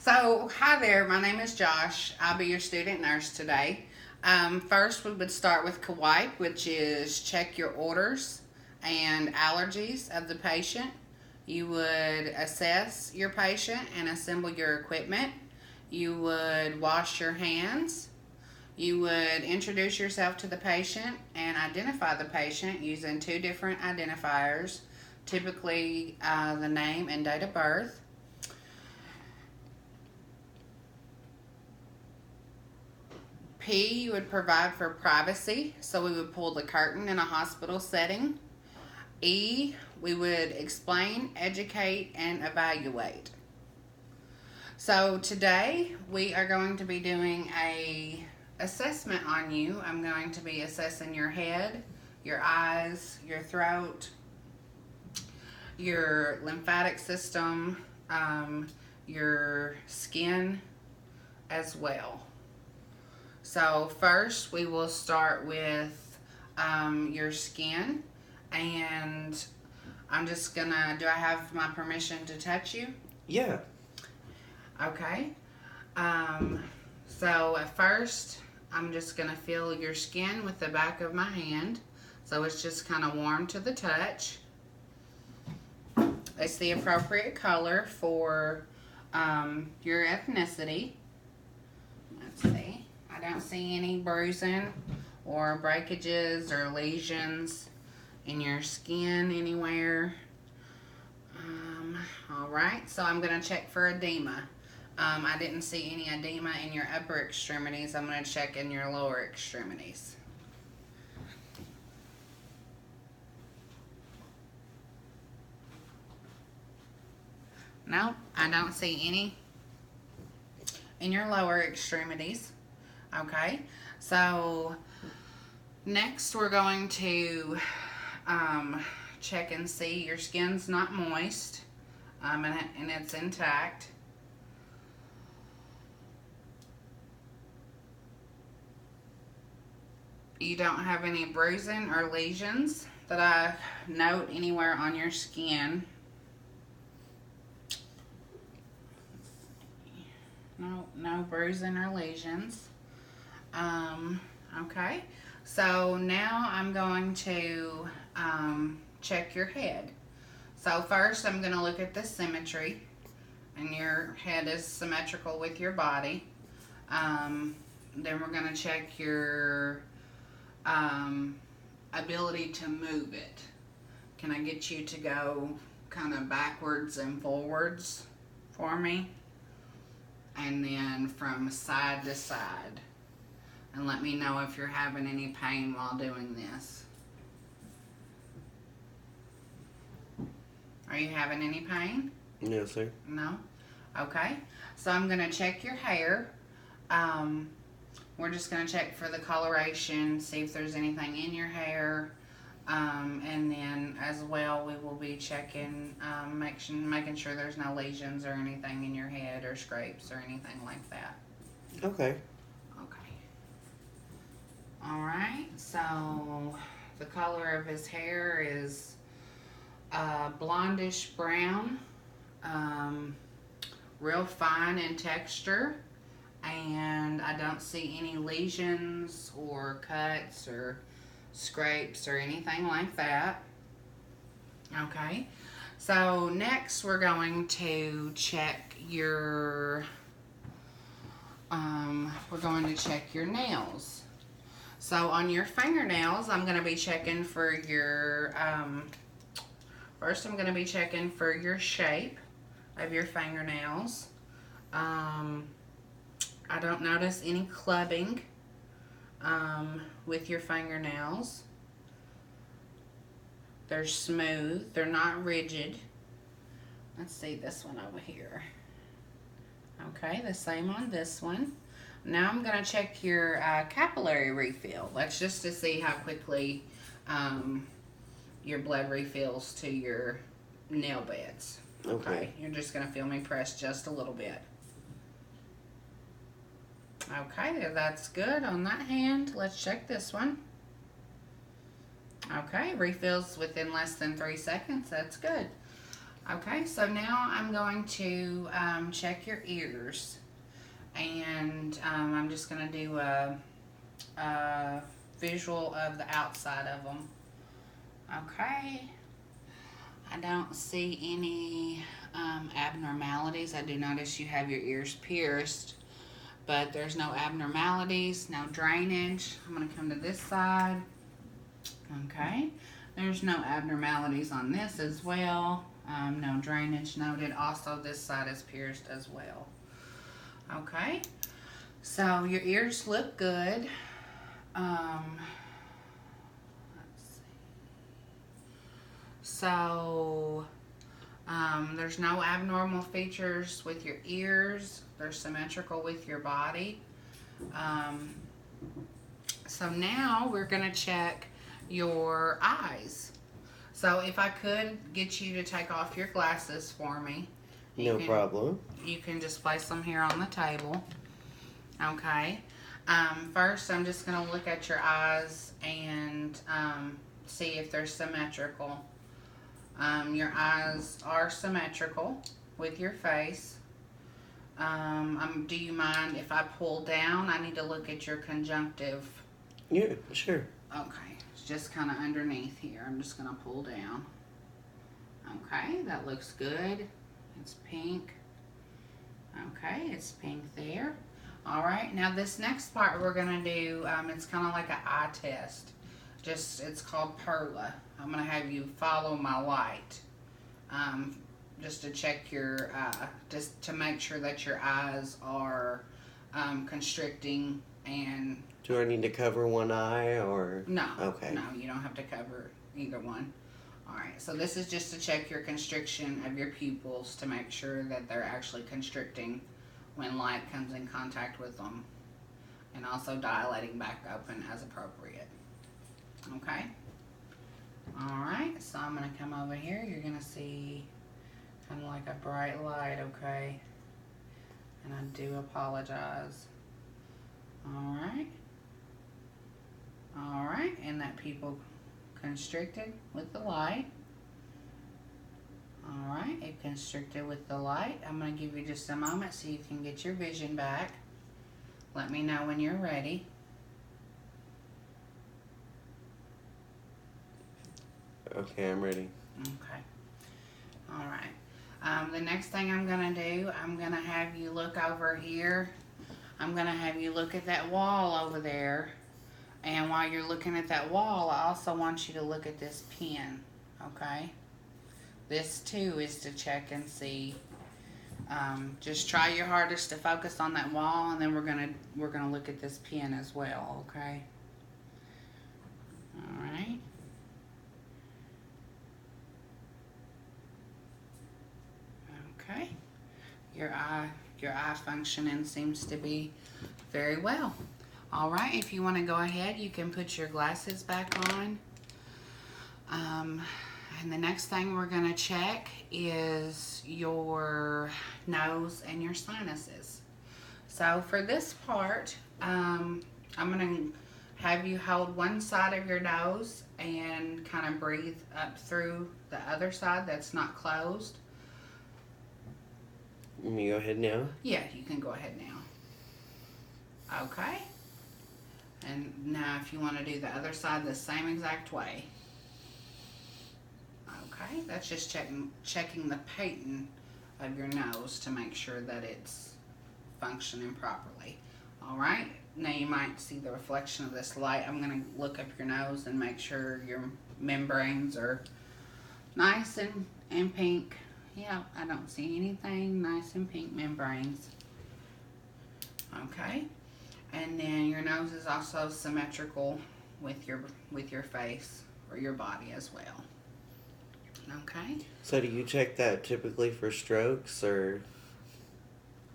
So, hi there, my name is Josh. I'll be your student nurse today. First, we would start with CAWIPE, which is check your orders and allergies of the patient. You would assess your patient and assemble your equipment. You would wash your hands. You would introduce yourself to the patient and identify the patient using two different identifiers, typically the name and date of birth. P, you would provide for privacy, so we would pull the curtain in a hospital setting. E, we would explain, educate, and evaluate. So today we are going to be doing a assessment on you. I'm going to be assessing your head, your eyes, your throat, your lymphatic system, your skin as well. So first we will start with your skin, and I'm just gonna, do I have my permission to touch you? Yeah. Okay. So at first I'm just gonna feel your skin with the back of my hand. So it's just kind of warm to the touch. It's the appropriate color for your ethnicity. Let's see. I don't see any bruising or breakages or lesions in your skin anywhere. All right, so I'm going to check for edema. I didn't see any edema in your upper extremities. I'm going to check in your lower extremities. No, I don't see any in your lower extremities. Okay, so next we're going to check and see your skin's not moist, and it's intact. You don't have any bruising or lesions that I note anywhere on your skin. No bruising or lesions. Okay, so now I'm going to check your head. So first I'm going to look at the symmetry, and your head is symmetrical with your body. Then we're going to check your ability to move it. Can I get you to go kind of backwards and forwards for me? And then from side to side. And let me know if you're having any pain while doing this. Are you having any pain? No, sir. No? Okay. So I'm going to check your hair. We're just going to check for the coloration, see if there's anything in your hair. And then as well, we will be checking, making sure there's no lesions or anything in your head or scrapes or anything like that. Okay. Okay. All right. So the color of his hair is blondish brown, real fine in texture, and I don't see any lesions or cuts or scrapes or anything like that. Okay, so next we're going to check your nails. So on your fingernails, I'm going to be checking for your first I'm going to be checking for your shape of your fingernails. I don't notice any clubbing with your fingernails. They're smooth. They're not rigid. Let's see this one over here. Okay, the same on this one. Now I'm going to check your capillary refill. That's just to see how quickly your blood refills to your nail beds. Okay. You're just going to feel me press just a little bit. Okay, that's good on that hand. Let's check this one. Okay, refills within less than 3 seconds. That's good. Okay, so now I'm going to check your ears. And I'm just going to do a visual of the outside of them. Okay. I don't see any abnormalities. I do notice you have your ears pierced, but there's no abnormalities, no drainage. I'm going to come to this side. Okay. There's no abnormalities on this as well. No drainage noted. Also, this side is pierced as well. Okay. So your ears look good. Let's see. So there's no abnormal features with your ears. They're symmetrical with your body. So now we're going to check your eyes. So if I could get you to take off your glasses for me. No problem. You can just place them here on the table. Okay. First, I'm just going to look at your eyes and see if they're symmetrical. Your eyes are symmetrical with your face. Do you mind if I pull down? I need to look at your conjunctive. Yeah, sure. Okay. It's just kind of underneath here. I'm just going to pull down. Okay, that looks good. It's pink. Okay, it's pink there. All right, now this next part we're gonna do, it's kind of like an eye test. It's called Perla. I'm gonna have you follow my light, just to check your, just to make sure that your eyes are constricting and. Do I need to cover one eye or? No. Okay. No, you don't have to cover either one. All right, so this is just to check your constriction of your pupils to make sure that they're actually constricting when light comes in contact with them, and also dilating back open as appropriate. Okay? All right, so I'm going to come over here. You're going to see kind of like a bright light, okay? And I do apologize. All right. All right, and that pupil constricted with the light. All right, it constricted with the light. I'm going to give you just a moment so you can get your vision back. Let me know when you're ready. Okay, I'm ready. Okay. All right. The next thing I'm going to do, I'm going to have you look over here. I'm going to have you look at that wall over there. And while you're looking at that wall, I also want you to look at this pen, okay? This too is to check and see. Just try your hardest to focus on that wall, and then we're gonna look at this pen as well, okay? All right. Okay. Your eye functioning seems to be very well. All right, if you want to go ahead, you can put your glasses back on. And the next thing we're going to check is your nose and your sinuses. So for this part, I'm going to have you hold one side of your nose and kind of breathe up through the other side that's not closed. Let me go ahead now. Yeah, you can go ahead now. Okay. And now if you want to do the other side the same exact way. Okay, that's just checking the patent of your nose to make sure that it's functioning properly. All right, now you might see the reflection of this light. I'm going to look up your nose and make sure your membranes are nice and pink. Yeah, I don't see anything. Nice and pink membranes. Okay. And then your nose is also symmetrical with your face or your body as well. Okay. So do you check that typically for strokes or?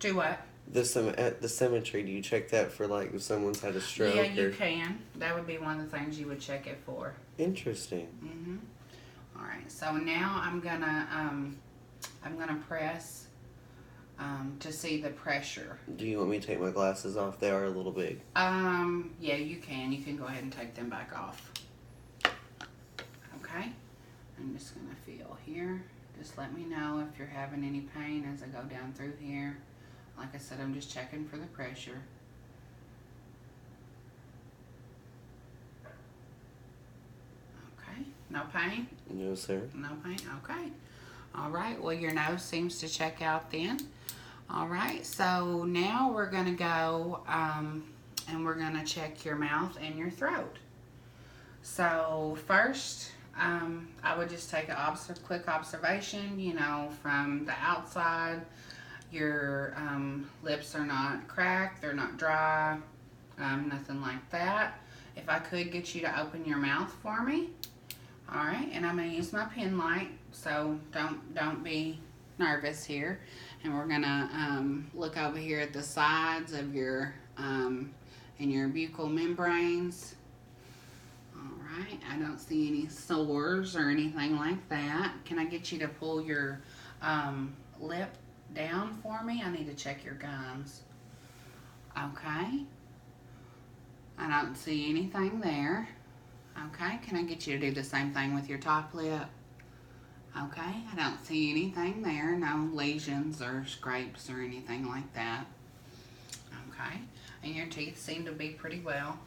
Do what? The symmetry. Do you check that for like if someone's had a stroke? Yeah, you can. That would be one of the things you would check it for. Interesting. Mhm. All right. So now I'm gonna press to see the pressure. Do you want me to take my glasses off? They are a little big. Yeah, you can. You can go ahead and take them back off. Okay. I'm just gonna feel here. Just let me know if you're having any pain as I go down through here. Like I said, I'm just checking for the pressure. Okay, no pain? No, sir. No pain, okay. All right, well, your nose seems to check out then. All right, so now we're gonna go and we're gonna check your mouth and your throat. So first, I would just take a quick observation, you know, from the outside. Your lips are not cracked, they're not dry, nothing like that. If I could get you to open your mouth for me. All right, and I'm gonna use my pen light, so don't be nervous here. And we're gonna look over here at the sides of your and your buccal membranes. All right, I don't see any sores or anything like that. Can I get you to pull your lip down for me? I need to check your gums. Okay, I don't see anything there. Okay, can I get you to do the same thing with your top lip? Okay, I don't see anything there, no lesions or scrapes or anything like that. Okay, and your teeth seem to be pretty well.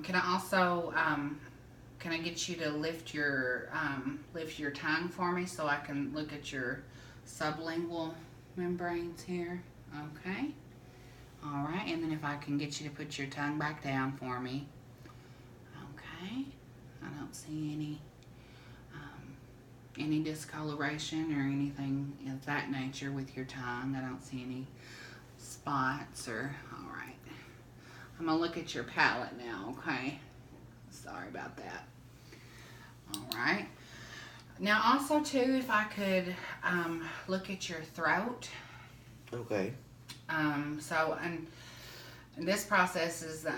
Can I also, can I get you to lift your tongue for me so I can look at your sublingual membranes here? Okay, all right, and then if I can get you to put your tongue back down for me. Okay, I don't see any discoloration or anything of that nature with your tongue. I don't see any spots or, all right. I'm gonna look at your palate now, okay? Sorry about that. All right. Now also too, if I could look at your throat. Okay. And this process is the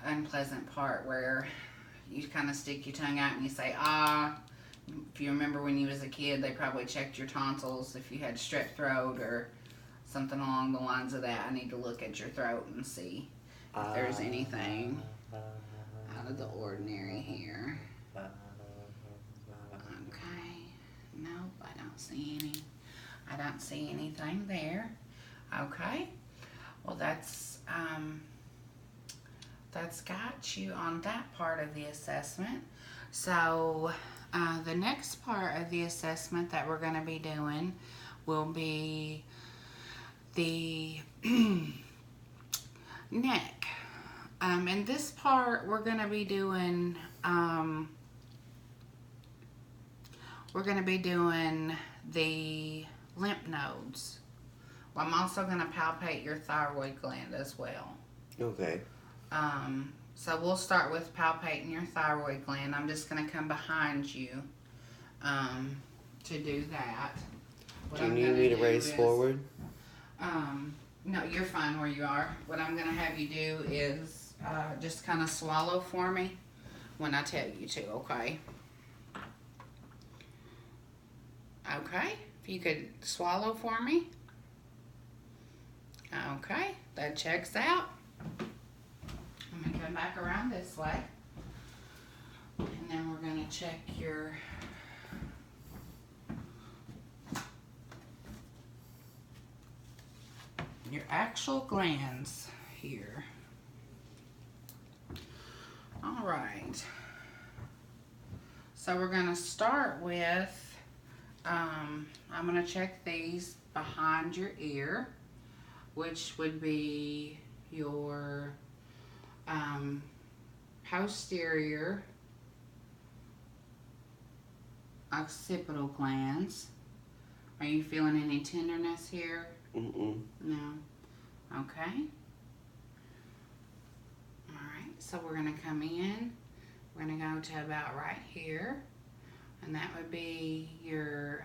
unpleasant part where you kind of stick your tongue out and you say, ah. If you remember when you was a kid, they probably checked your tonsils if you had strep throat or something along the lines of that. I need to look at your throat and see if there's anything out of the ordinary here. Okay. Nope, I don't see any. I don't see anything there. Okay. Well, that's got you on that part of the assessment. So the next part of the assessment that we're going to be doing will be the neck. In this part, we're going to be doing the lymph nodes. Well, I'm also going to palpate your thyroid gland as well. Okay. So we'll start with palpating your thyroid gland. I'm just going to come behind you to do that. Do you need me to raise forward? No, you're fine where you are. What I'm going to have you do is just kind of swallow for me when I tell you to, okay? Okay, if you could swallow for me. Okay, that checks out. I'm going to come back around this way. And then we're going to check your actual glands here. All right. So we're going to start with, I'm going to check these behind your ear, which would be your posterior occipital glands. Are you feeling any tenderness here? Mm-mm. No. Okay. All right, so we're going to come in. We're going to go to about right here, and that would be your